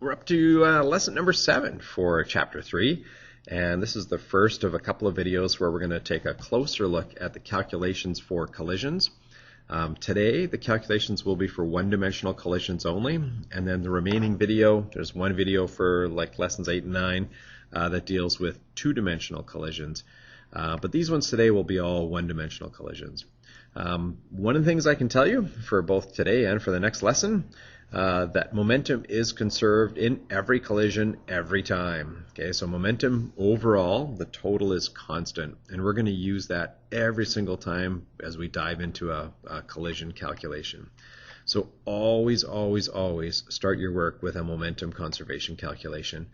We're up to lesson number 7 for chapter 3, and this is the first of a couple of videos where we're going to take a closer look at the calculations for collisions. Today the calculations will be for one-dimensional collisions only, and then the remaining video, there's one video for like lessons 8 and 9 that deals with two-dimensional collisions. But these ones today will be all one-dimensional collisions. One of the things I can tell you for both today and for the next lesson, that momentum is conserved in every collision every time. Okay, so momentum overall, the total is constant, and we're going to use that every single time as we dive into a collision calculation. So always, always, always start your work with a momentum conservation calculation.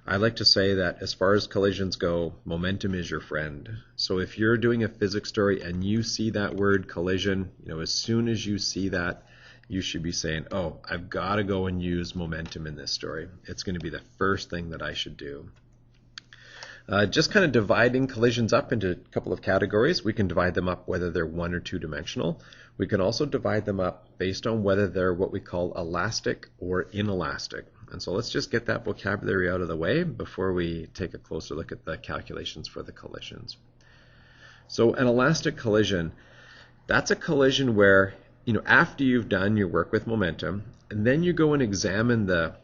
I like to say that as far as collisions go, momentum is your friend. So if you're doing a physics story and you see that word collision, as soon as you see that, you should be saying, oh, I've got to go and use momentum in this story. It's going to be the first thing that I should do. Just kind of dividing collisions up into a couple of categories. We can divide them up whether they're one or two dimensional. We can also divide them up based on whether they're what we call elastic or inelastic. And so let's just get that vocabulary out of the way before we take a closer look at the calculations for the collisions. So an elastic collision, that's a collision where after you've done your work with momentum, and then you go and examine the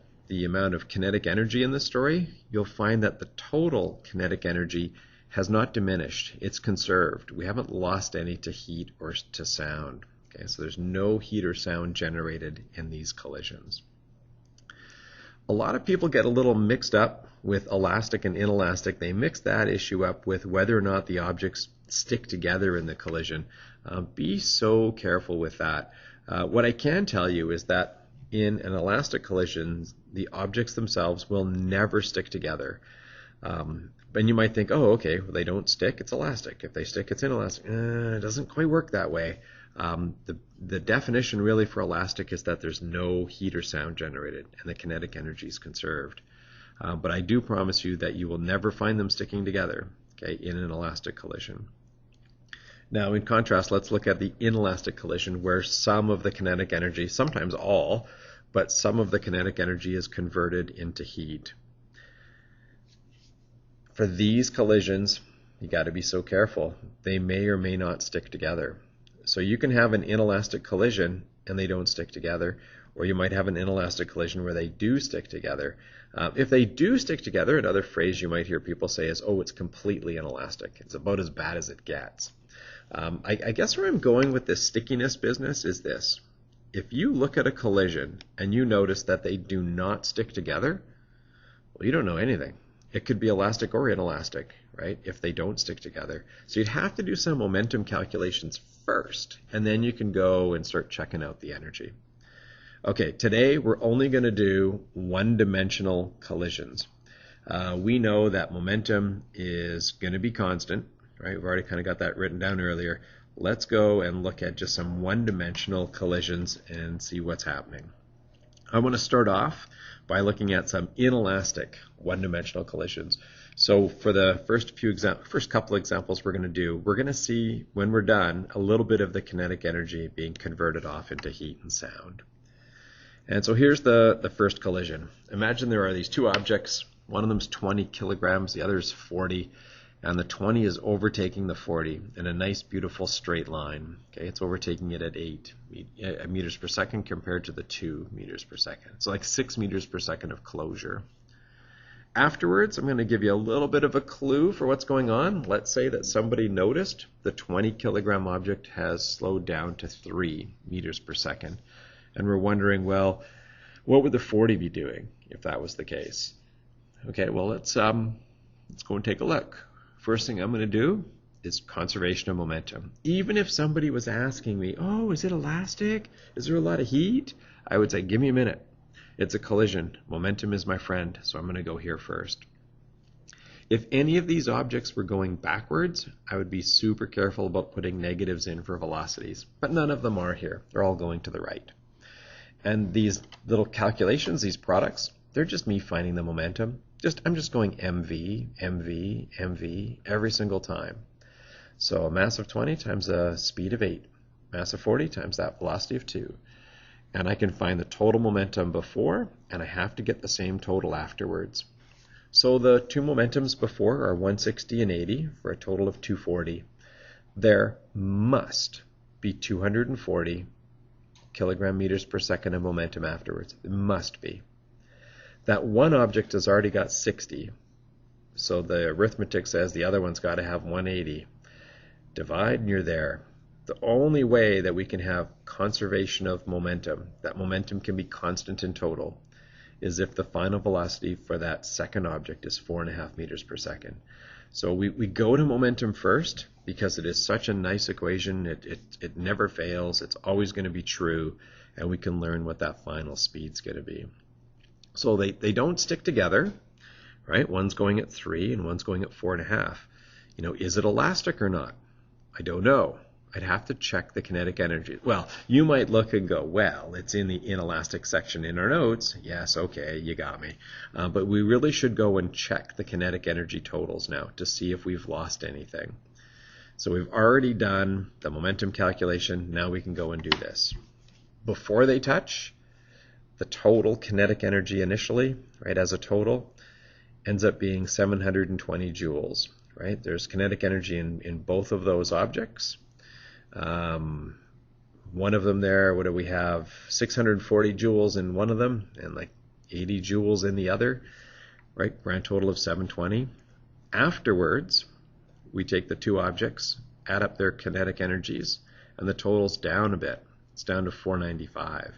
amount of kinetic energy in the story, you'll find that the total kinetic energy has not diminished. It's conserved. We haven't lost any to heat or to sound. Okay, so there's no heat or sound generated in these collisions. A lot of people get a little mixed up with elastic and inelastic. They mix that issue up with whether or not the objects stick together in the collision. Be so careful with that. What I can tell you is that in an elastic collision, the objects themselves will never stick together. And you might think, oh, okay, well, they don't stick, it's elastic. If they stick, it's inelastic. It doesn't quite work that way. The definition really for elastic is that there's no heat or sound generated and the kinetic energy is conserved. But I do promise you that you will never find them sticking together, okay, in an elastic collision. Now, in contrast, let's look at the inelastic collision where some of the kinetic energy, sometimes all, but some of the kinetic energy is converted into heat. For these collisions, you got to be so careful. They may or may not stick together. So you can have an inelastic collision and they don't stick together, or you might have an inelastic collision where they do stick together. If they do stick together, another phrase you might hear people say is, oh, it's completely inelastic. It's about as bad as it gets. I guess where I'm going with this stickiness business is this. If you look at a collision and you notice that they do not stick together, well, you don't know anything. It could be elastic or inelastic, right, if they don't stick together. So you'd have to do some momentum calculations first, and then you can go and start checking out the energy. Okay, today we're only going to do one-dimensional collisions. We know that momentum is going to be constant. Right, we've already kind of got that written down earlier. Let's go and look at just some one-dimensional collisions and see what's happening. I want to start off by looking at some inelastic one-dimensional collisions. So for the first couple examples we're going to see when we're done a little bit of the kinetic energy being converted off into heat and sound. And so here's the first collision. Imagine there are these two objects. One of them is 20 kilograms, the other is 40. And the 20 is overtaking the 40 in a nice, beautiful straight line. Okay, it's overtaking it at 8 meters per second compared to the 2 meters per second. It's like 6 meters per second of closure. Afterwards, I'm going to give you a little bit of a clue for what's going on. Let's say that somebody noticed the 20 kilogram object has slowed down to 3 meters per second. And we're wondering, well, what would the 40 be doing if that was the case? Okay, well, let's go and take a look. First thing I'm going to do is conservation of momentum. Even if somebody was asking me, oh, is it elastic? Is there a lot of heat? I would say, give me a minute. It's a collision. Momentum is my friend, so I'm going to go here first. If any of these objects were going backwards, I would be super careful about putting negatives in for velocities, but none of them are here. They're all going to the right. And these little calculations, these products, they're just me finding the momentum. I'm just going mv, mv, mv every single time. So a mass of 20 times a speed of 8. Mass of 40 times that velocity of 2. and I can find the total momentum before, and I have to get the same total afterwards. So the two momentums before are 160 and 80 for a total of 240. There must be 240 kilogram meters per second of momentum afterwards. It must be. That one object has already got 60, so the arithmetic says the other one's got to have 180. Divide and you're there. The only way that we can have conservation of momentum, that momentum can be constant in total, is if the final velocity for that second object is 4.5 meters per second. So we go to momentum first because it is such a nice equation. It never fails. It's always going to be true, and we can learn what that final speed's going to be. So they don't stick together, right? One's going at 3 and one's going at 4.5. You know, is it elastic or not? I don't know. I'd have to check the kinetic energy. Well, you might look and go, well, it's in the inelastic section in our notes. Yes, okay, you got me. But we really should go and check the kinetic energy totals now to see if we've lost anything. So we've already done the momentum calculation. Now we can go and do this. Before they touch, the total kinetic energy initially, right, as a total, ends up being 720 joules, right? There's kinetic energy in both of those objects. One of them there, what do we have? 640 joules in one of them and like 80 joules in the other, right? Grand total of 720. Afterwards, we take the two objects, add up their kinetic energies, and the total's down a bit. It's down to 495.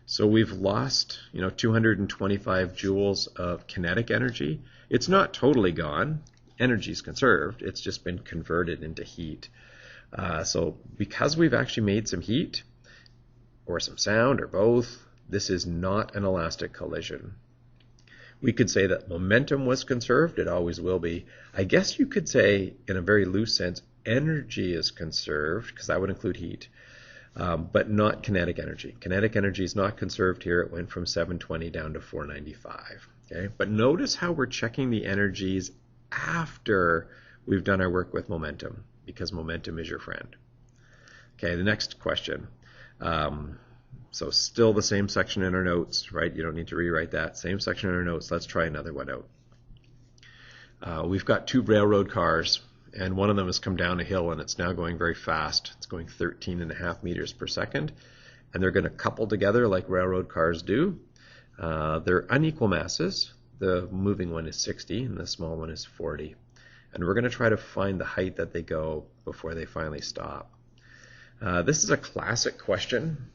So we've lost, 225 joules of kinetic energy. It's not totally gone. Energy's conserved. It's just been converted into heat. So because we've actually made some heat, or some sound, or both, this is not an elastic collision. We could say that momentum was conserved. It always will be. I guess you could say, in a very loose sense, energy is conserved, because that would include heat, but not kinetic energy. Kinetic energy is not conserved here. It went from 720 down to 495. Okay? But notice how we're checking the energies after we've done our work with momentum, because momentum is your friend. Okay, the next question. So still the same section in our notes, right? You don't need to rewrite that. Same section in our notes. Let's try another one out. We've got two railroad cars, and one of them has come down a hill, and it's now going very fast. It's going 13.5 meters per second, and they're going to couple together like railroad cars do. They're unequal masses. The moving one is 60, and the small one is 40. And we're going to try to find the height that they go before they finally stop. This is a classic question.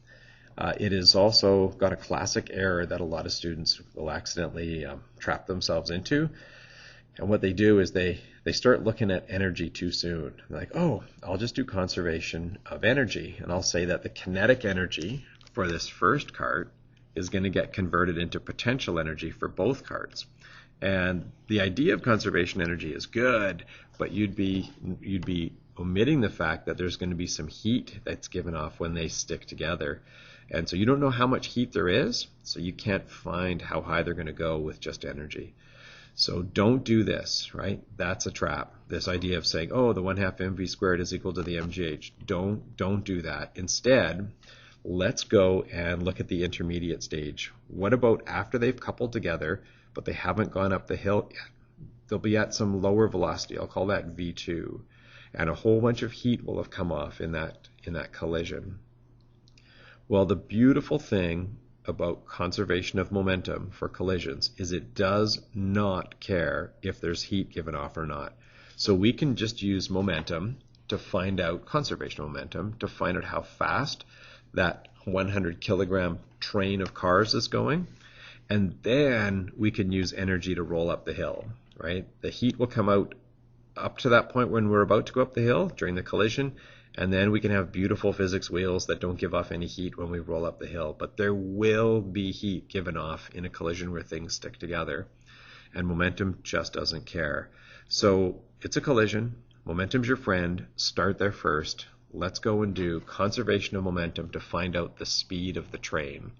It has also got a classic error that a lot of students will accidentally trap themselves into. And what they do is they start looking at energy too soon. They're like, oh, I'll just do conservation of energy. And I'll say that the kinetic energy for this first cart is going to get converted into potential energy for both carts. And the idea of conservation energy is good, but you'd be omitting the fact that there's going to be some heat that's given off when they stick together. And so you don't know how much heat there is, so you can't find how high they're going to go with just energy. So don't do this, right? That's a trap. This idea of saying, oh, the 1/2 mv squared is equal to the mgh. Don't do that. Instead, let's go and look at the intermediate stage. What about after they've coupled together, but they haven't gone up the hill yet? They'll be at some lower velocity. I'll call that V2. And a whole bunch of heat will have come off in that collision. Well, the beautiful thing about conservation of momentum for collisions is it does not care if there's heat given off or not. So we can just use momentum to find out conservation momentum, to find out how fast that 100 kilogram train of cars is going. And then we can use energy to roll up the hill, right? The heat will come out up to that point when we're about to go up the hill during the collision, and then we can have beautiful physics wheels that don't give off any heat when we roll up the hill. But there will be heat given off in a collision where things stick together, and momentum just doesn't care. So it's a collision. Momentum's your friend. Start there first. Let's go and do conservation of momentum to find out the speed of the train.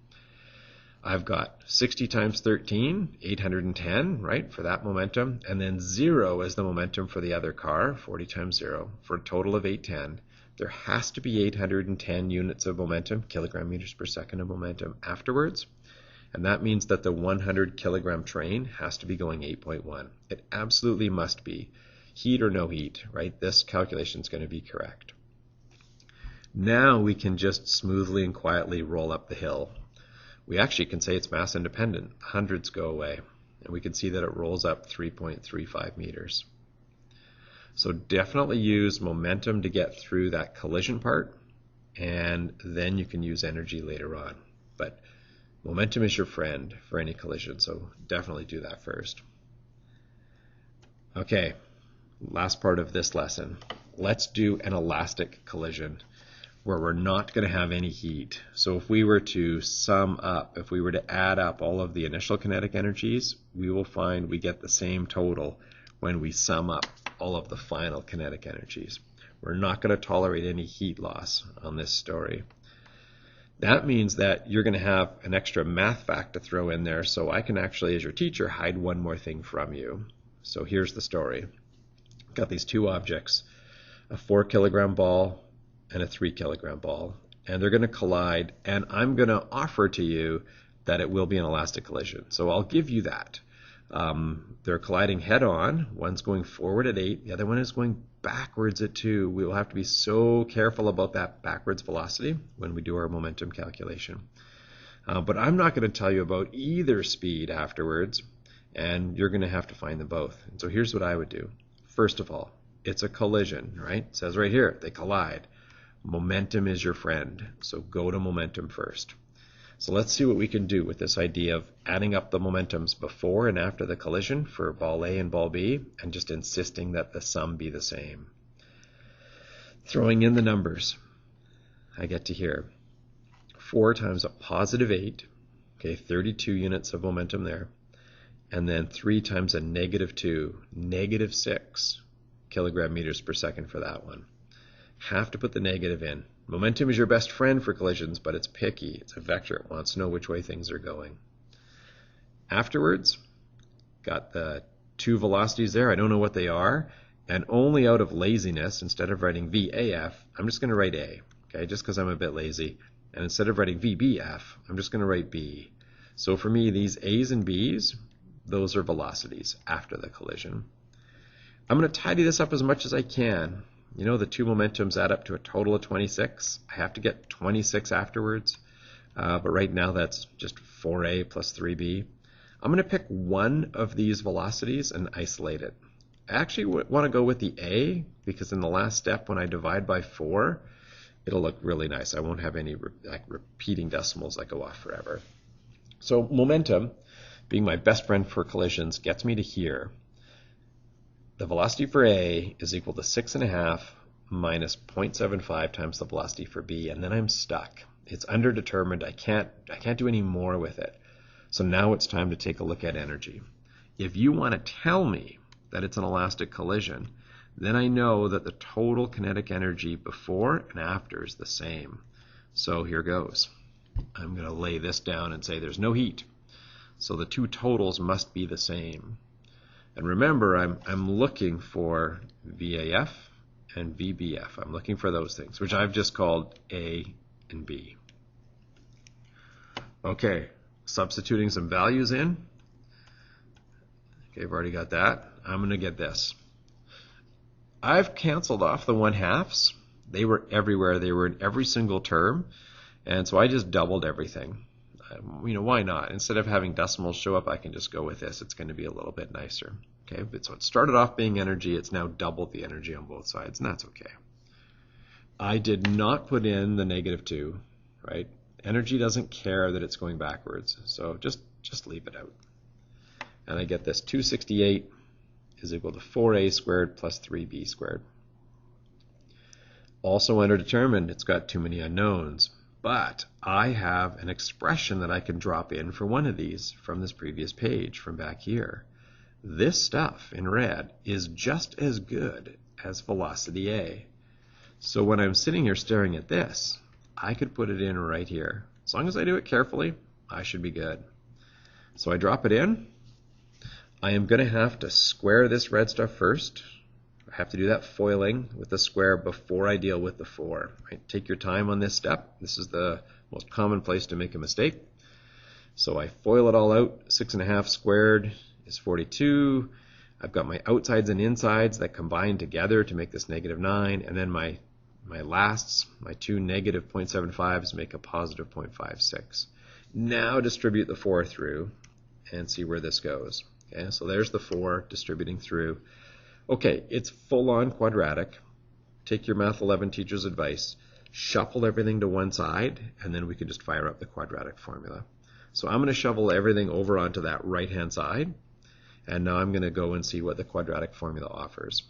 I've got 60 times 13, 810, right, for that momentum, and then 0 as the momentum for the other car, 40 times 0, for a total of 810. there has to be 810 units of momentum, kilogram meters per second of momentum afterwards. And that means that the 100 kilogram train has to be going 8.1. It absolutely must be. Heat or no heat, right? This calculation is going to be correct. Now we can just smoothly and quietly roll up the hill. We actually can say it's mass independent. Hundreds go away. And we can see that it rolls up 3.35 meters. So definitely use momentum to get through that collision part, and then you can use energy later on. But momentum is your friend for any collision, so definitely do that first. Okay, last part of this lesson. Let's do an elastic collision where we're not going to have any heat. So if we were to sum up, if we were to add up all of the initial kinetic energies, we will find we get the same total when we sum up all of the final kinetic energies. We're not going to tolerate any heat loss on this story. That means that you're going to have an extra math fact to throw in there, so I can actually, as your teacher, hide one more thing from you. So here's the story. Got these two objects, a 4 kilogram ball and a 3 kilogram ball, and they're going to collide, and I'm going to offer to you that it will be an elastic collision. So I'll give you that. They're colliding head on. One's going forward at 8, the other one is going backwards at 2. We will have to be so careful about that backwards velocity when we do our momentum calculation. But I'm not going to tell you about either speed afterwards, and you're going to have to find them both. And so here's what I would do. First of all, it's a collision, right? It says right here, they collide. Momentum is your friend, so go to momentum first. So let's see what we can do with this idea of adding up the momentums before and after the collision for ball A and ball B, and just insisting that the sum be the same. Throwing in the numbers, I get to here 4 times a positive 8, okay, 32 units of momentum there, and then 3 times a negative 2, negative 6 kilogram meters per second for that one. Have to put the negative in. Momentum is your best friend for collisions, but it's picky. It's a vector. It wants to know which way things are going. Afterwards, got the 2 velocities there. I don't know what they are. And only out of laziness, instead of writing VAF, I'm just going to write A, okay, just because I'm a bit lazy. And instead of writing VBF, I'm just going to write B. So for me, these A's and B's, those are velocities after the collision. I'm going to tidy this up as much as I can. You know, the 2 momentums add up to a total of 26. I have to get 26 afterwards, but right now that's just 4A plus 3B. I'm going to pick one of these velocities and isolate it. I actually want to go with the A, because in the last step when I divide by 4, it'll look really nice. I won't have any repeating decimals that go off forever. So momentum, being my best friend for collisions, gets me to here. The velocity for A is equal to 6.5 minus 0.75 times the velocity for B, and then I'm stuck. It's underdetermined. I can't do any more with it. So now it's time to take a look at energy. If you want to tell me that it's an elastic collision, then I know that the total kinetic energy before and after is the same. So here goes. I'm going to lay this down and say there's no heat. So the 2 totals must be the same. And remember, I'm looking for VAF and VBF. I'm looking for those things, which I've just called A and B. Okay, substituting some values in. Okay, I've already got that. I'm going to get this. I've canceled off the 1/2s. They were everywhere. They were in every single term. And so I just doubled everything. You know, why not? Instead of having decimals show up, I can just go with this. It's going to be a little bit nicer. Okay, but so it started off being energy. It's now doubled the energy on both sides, and that's okay. I did not put in the negative 2, right? Energy doesn't care that it's going backwards, so just leave it out. And I get this 268 is equal to 4A squared plus 3B squared. Also underdetermined, it's got too many unknowns. But I have an expression that I can drop in for one of these from this previous page, from back here. This stuff in red is just as good as velocity A. So when I'm sitting here staring at this, I could put it in right here. As long as I do it carefully, I should be good. So I drop it in. I am going to have to square this red stuff first. I have to do that foiling with the square before I deal with the 4. Right? Take your time on this step. This is the most common place to make a mistake. So I FOIL it all out. 6.5 squared is 42. I've got my outsides and insides that combine together to make this negative 9, and then my lasts, my two negative 0.75s make a positive 0.56. Now distribute the 4 through and see where this goes. Okay, so there's the 4 distributing through. Okay, it's full-on quadratic. Take your Math 11 teacher's advice. Shuffle everything to one side, and then we can just fire up the quadratic formula. So I'm going to shovel everything over onto that right-hand side, and now I'm going to go and see what the quadratic formula offers.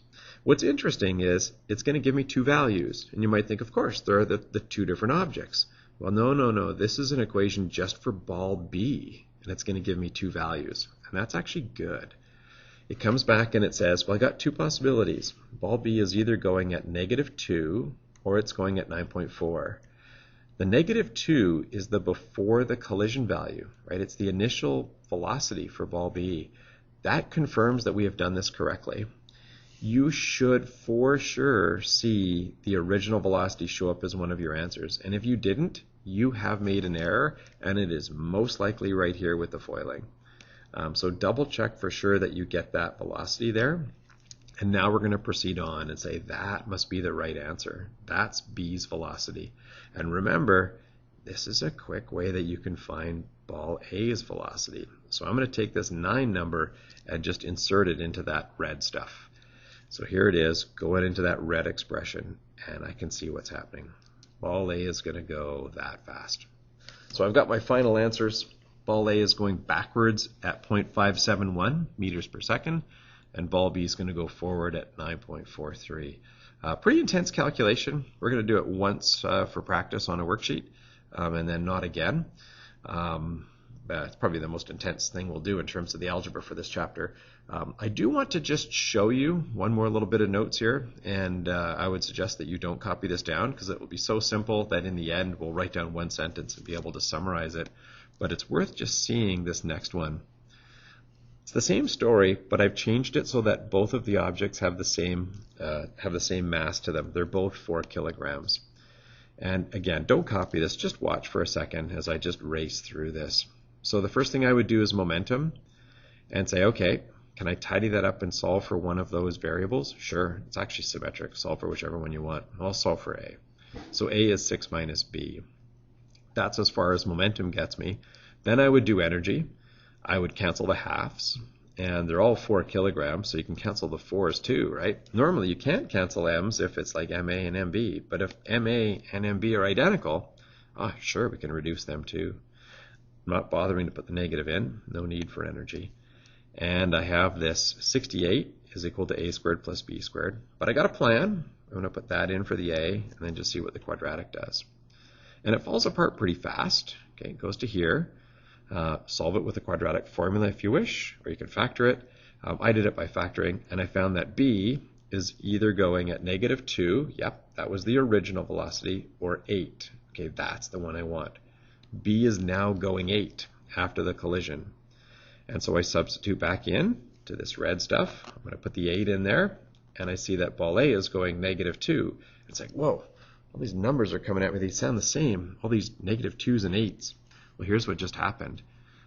What's interesting is it's going to give me two values, and you might think, of course, there are the two different objects. Well, no. This is an equation just for ball B, and it's going to give me two values, and that's actually good. It comes back and it says, well, I got two possibilities. Ball B is either going at -2 or it's going at 9.4. The -2 is the before the collision value, right? It's the initial velocity for ball B. That confirms that we have done this correctly. You should for sure see the original velocity show up as one of your answers. And if you didn't, you have made an error, and it is most likely right here with the foiling. So double check for sure that you get that velocity there. And now we're going to proceed on and say that must be the right answer. That's B's velocity. And remember, this is a quick way that you can find ball A's velocity. So I'm going to take this 9 number and just insert it into that red stuff. So here it is, going into that red expression, and I can see what's happening. Ball A is going to go that fast. So I've got my final answers. Ball A is going backwards at 0.571 meters per second, and ball B is going to go forward at 9.43. Pretty intense calculation. We're going to do it once for practice on a worksheet, and then not again. It's probably the most intense thing we'll do in terms of the algebra for this chapter. I do want to just show you one more little bit of notes here, and I would suggest that you don't copy this down because it will be so simple that in the end we'll write down one sentence and be able to summarize it. But it's worth just seeing this next one. It's the same story, but I've changed it so that both of the objects have the same mass to them. They're both 4 kilograms. And again, don't copy this. Just watch for a second as I just race through this. So the first thing I would do is momentum and say, okay, can I tidy that up and solve for one of those variables? Sure, it's actually symmetric. Solve for whichever one you want. I'll solve for A. So A is 6 minus B. That's as far as momentum gets me. Then I would do energy. I would cancel the halves, and they're all 4 kilograms, so you can cancel the 4s too, right? Normally you can't cancel M's if it's like MA and MB, but if MA and MB are identical, sure, we can reduce them too. I'm not bothering to put the negative in, no need for energy. And I have this 68 is equal to A squared plus B squared, but I got a plan. I'm going to put that in for the A, and then just see what the quadratic does. And it falls apart pretty fast. Okay, it goes to here. Solve it with the quadratic formula if you wish, or you can factor it. I did it by factoring, and I found that B is either going at -2, yep, that was the original velocity, or 8. Okay, that's the one I want. B is now going 8 after the collision. And so I substitute back in to this red stuff. I'm going to put the 8 in there, and I see that ball A is going -2. It's like, whoa, all these numbers are coming at me. They sound the same, all these -2s and 8s. Well, here's what just happened.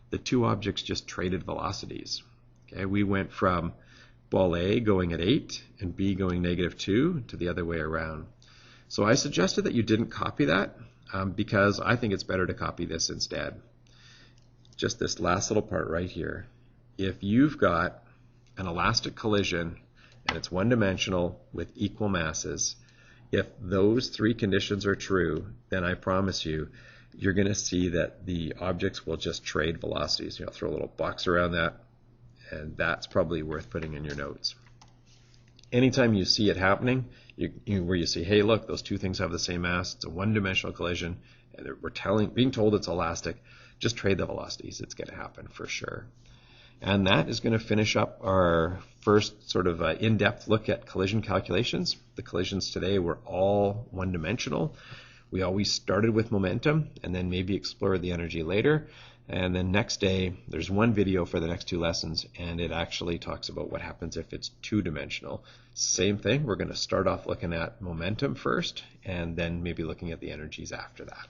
The two objects just traded velocities. Okay, we went from ball A going at 8 and B going -2 to the other way around. So I suggested that you didn't copy that because I think it's better to copy this instead. Just this last little part right here. If you've got an elastic collision and it's one-dimensional with equal masses, if those 3 conditions are true, then I promise you, you're going to see that the objects will just trade velocities. You'll throw a little box around that, and that's probably worth putting in your notes. Anytime you see it happening, where you see, hey, look, those two things have the same mass, it's a one-dimensional collision, and we're being told it's elastic, just trade the velocities. It's going to happen for sure. And that is going to finish up our first sort of in-depth look at collision calculations. The collisions today were all one-dimensional. We always started with momentum and then maybe explored the energy later. And then next day, there's one video for the next 2 lessons, and it actually talks about what happens if it's 2-dimensional. Same thing, we're going to start off looking at momentum first, and then maybe looking at the energies after that.